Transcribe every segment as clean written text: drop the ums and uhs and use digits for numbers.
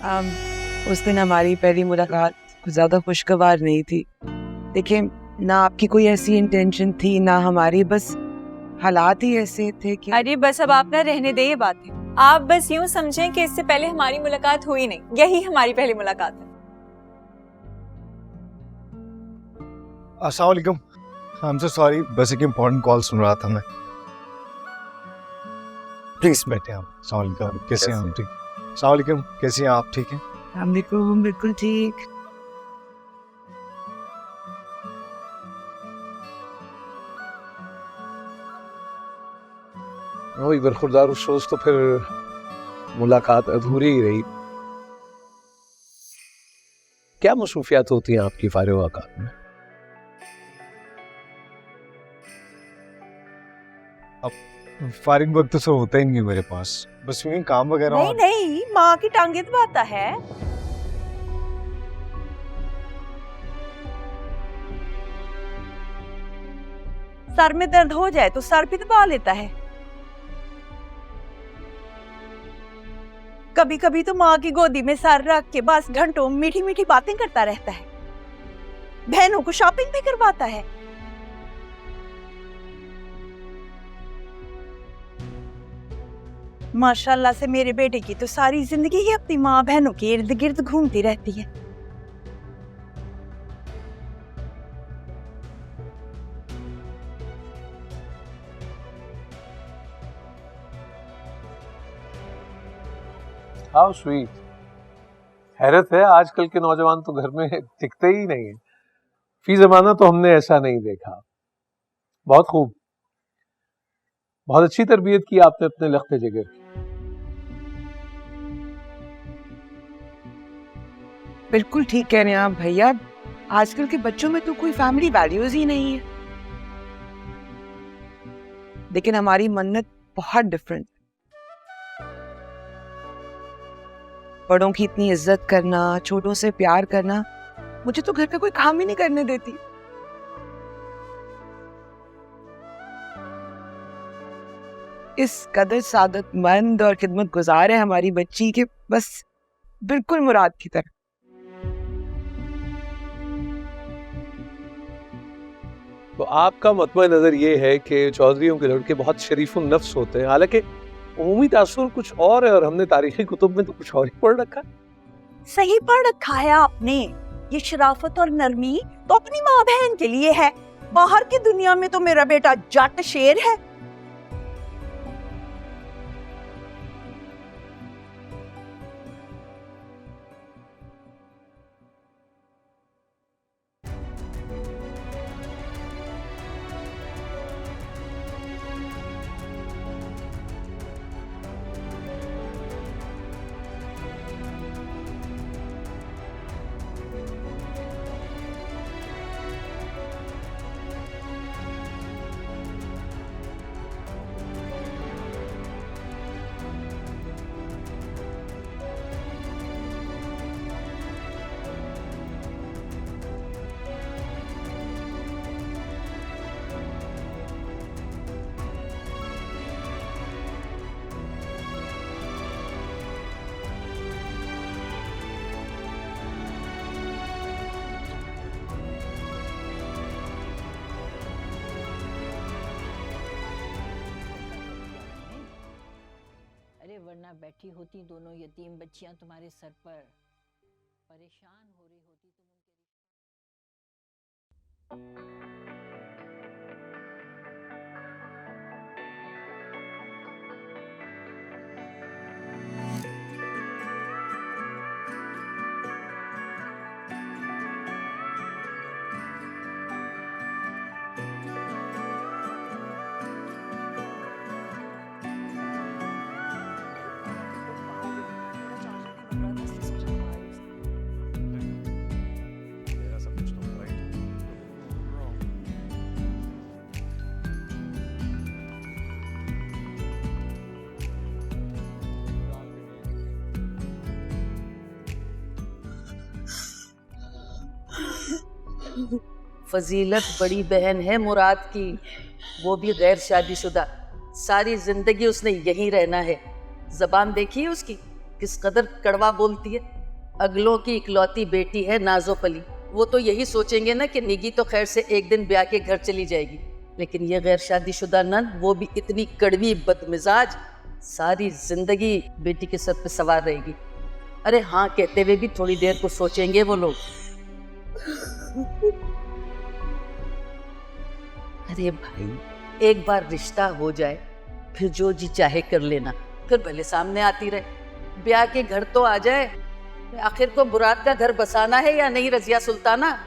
अम, उस दिन हमारी पहली मुलाकात कुछ ज़्यादा खुशगवार नहीं थी। देखिए, ना आपकी कोई ऐसी इंटेंशन थी ना हमारी, बस हालात ही ऐसे थे कि अरे बस अब आप ना रहने दे ये बातें। आप बस यूं समझें कि इससे पहले हमारी मुलाकात हुई नहीं, यही हमारी पहली मुलाकात है। अस्सलाम वालेकुम। आई एम सो सॉरी, बस एक इम्पोर्टेंट कॉल सुन रहा था मैं। प्लीज बैठे आप। अस्सलाम वालेकुम, कैसे हैं आप? ठीक। अस्सलाम वालेकुम, कैसे हैं आप? ठीक हैं? हम बिल्कुल ठीक। वही बरखुरदार उस रोज तो फिर मुलाकात अधूरी ही रही। क्या मसरूफियात होती हैं आपकी फारिग औकात में? फारिग वक्त तो होता ही नहीं है मेरे पास, बस यूं ही काम वगैरह। नहीं नहीं, माँ की टांगे दबाता है। सर में दर्द हो जाए तो सर भी दबा लेता है। कभी कभी तो माँ की गोदी में सर रख के बस घंटों मीठी मीठी बातें करता रहता है। बहनों को शॉपिंग भी करवाता है। माशाल्लाह से मेरे बेटे की तो सारी जिंदगी ही अपनी माँ बहनों के इर्द गिर्द घूमती रहती है। How sweet. हैरत है, आजकल के नौजवान तो घर में टिकते ही नहीं है। फी जमाना तो हमने ऐसा नहीं देखा। बहुत खूब, बहुत अच्छी तरबियत की आपने अपने लख्ते जिगर की। बिल्कुल ठीक कह रहे हैं आप भैया। आजकल के बच्चों में तो कोई फैमिली वैल्यूज ही नहीं है। लेकिन हमारी मन्नत बहुत डिफरेंट। बड़ों की इतनी इज्जत करना, छोटों से प्यार करना, मुझे तो घर का कोई काम ही नहीं करने देती। इस कदर सादतमंद और खिदमत गुजार है हमारी बच्ची के, बस बिल्कुल मुराद की तरह। तो आपका मतबा नजर ये है कि चौधरियों के लड़के बहुत शरीफुन नफ्स होते हैं, हालांकि उमूमी तासुर कुछ और है और हमने तारीखी कुतुब में तो कुछ और ही पढ़ रखा है। सही पढ़ रखा है आपने। ये शराफत और नरमी तो अपनी माँ बहन के लिए है। बाहर की दुनिया में तो मेरा बेटा जट शेर है। वरना बैठी होती दोनों यतीम बच्चियां तुम्हारे सर पर, परेशान हो रही होती तुम। फजीलत बड़ी बहन है मुराद की, वो भी गैर शादीशुदा। सारी जिंदगी उसने यहीं रहना है। जबान देखी है उसकी, किस कदर कड़वा बोलती है। अगलों की इकलौती बेटी है नाजोपली, वो तो यही सोचेंगे ना कि निगी तो खैर से एक दिन ब्याह के घर चली जाएगी, लेकिन ये गैर शादीशुदा नंद, वो भी इतनी कड़वी बदमिजाज, सारी जिंदगी बेटी के सर पे सवार रहेगी। अरे हाँ कहते हुए भी थोड़ी देर को सोचेंगे वो लोग। अरे भाई, एक बार रिश्ता हो जाए फिर जो जी चाहे कर लेना, फिर भले सामने आती रहे। ब्याह के घर तो आ जाए, आखिर को मुराद का घर बसाना है या नहीं रजिया सुल्ताना?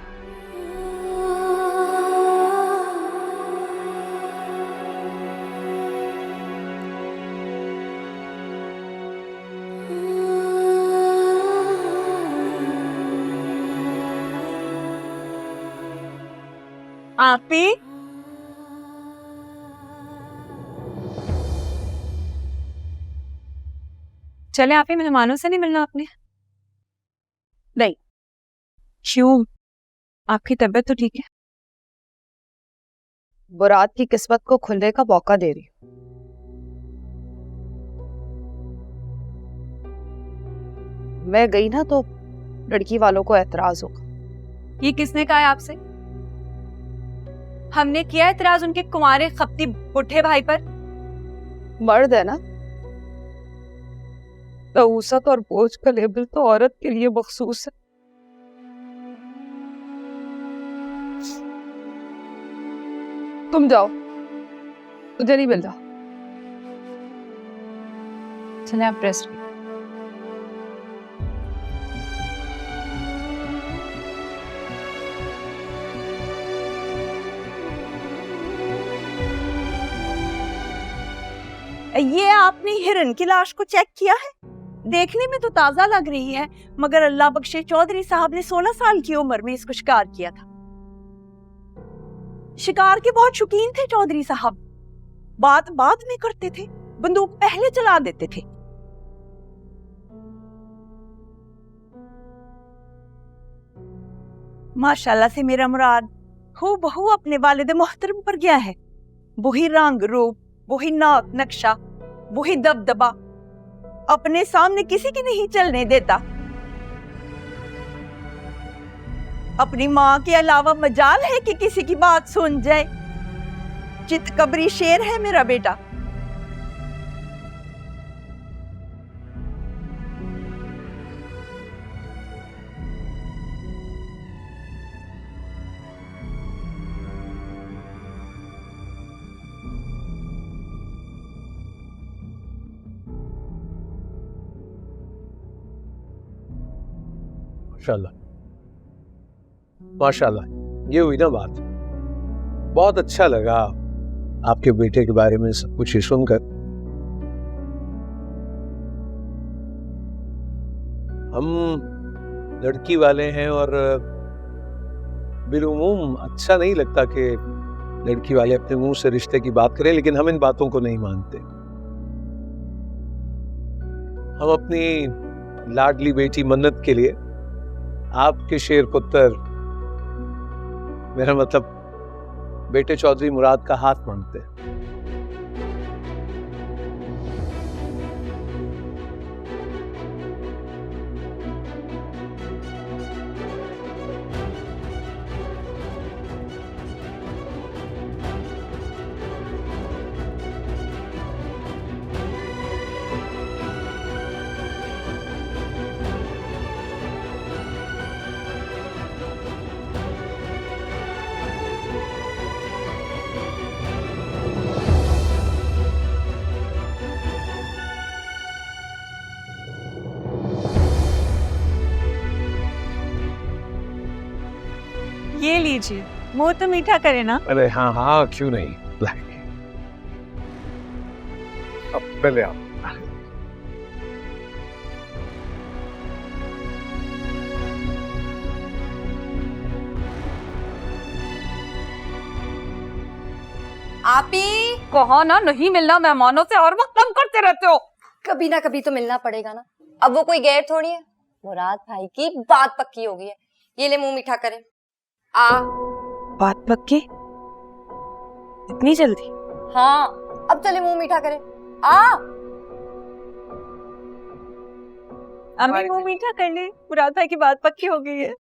आपी, चले आपी, मेहमानों से नहीं मिलना आपने? नहीं। क्यों? आपकी तबीयत तो ठीक है? बुरात की किस्मत को खुलने का मौका दे रही हूँ। मैं गई ना तो लड़की वालों को एतराज होगा। ये किसने कहा है आपसे? हमने किया एतराज उनके कुंवारे खपती बुढ़े भाई पर। मर्द है ना, तऊसत और बोझ का लेबल तो औरत के लिए मखसूस है। तुम जाओ, मुझे नहीं मिल रहा। चले आप रेस्ट। ये आपने हिरन की लाश को चेक किया है? देखने में तो ताजा लग रही है, मगर अल्लाह बख्शे चौधरी साहब ने 16 साल की उम्र में इसको शिकार किया था। शिकार के बहुत शौकीन थे चौधरी साहब, बात बाद में करते थे, बंदूक पहले चला देते थे। माशाल्लाह से मेरा मुराद हूबहू अपने वालिद मोहतरम पर गया है। वही रंग रूप, वही नाक नक्शा, वही दबदबा, अपने सामने किसी की नहीं चलने देता। अपनी माँ के अलावा मजाल है कि किसी की बात सुन जाए। चितकबरी शेर है मेरा बेटा। माशाल्लाह, माशाल्लाह, ये हुई ना बात। बहुत अच्छा लगा आपके बेटे के बारे में सब कुछ सुनकर। हम लड़की वाले हैं और बिलुमूम अच्छा नहीं लगता कि लड़की वाले अपने मुंह से रिश्ते की बात करें, लेकिन हम इन बातों को नहीं मानते। हम अपनी लाडली बेटी मन्नत के लिए आपके शेर पुत्र, मेरा मतलब बेटे चौधरी मुराद का हाथ मांगते हैं। ये लीजिए, मुंह तो मीठा करे ना। अरे हाँ हाँ, क्यों नहीं, लाएंगे। अब पहले आप। आप ही कहो ना, नहीं मिलना मेहमानों से, और वक्त कम करते रहते हो। कभी ना कभी तो मिलना पड़ेगा ना। अब वो कोई गैर थोड़ी है। मुराद भाई की बात पक्की हो गई है। ये ले मुंह मीठा करे। आ बात पक्की? इतनी जल्दी? हाँ, अब चले मुंह मीठा करे। आ अम्मी मुंह मीठा कर ले, मुराद भाई की बात पक्की हो गई है।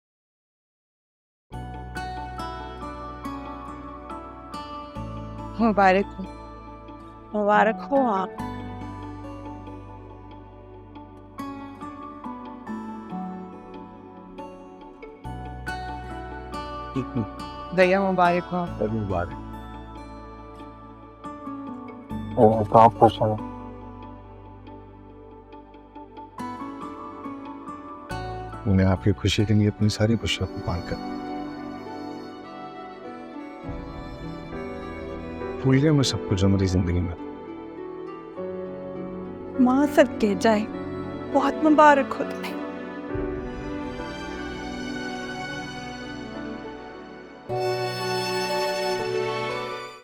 मुबारक हो। मुबारक हो आप। भैया मुबारक हो। मुबारक। आप खुश हैं? उन्हें आपकी खुशी के लिए अपनी सारी खुशियों को पार कर भूल गया मैं सब कुछ जो मेरी जिंदगी में। माँ सदके जाए, बहुत मुबारक हो तुम्हें।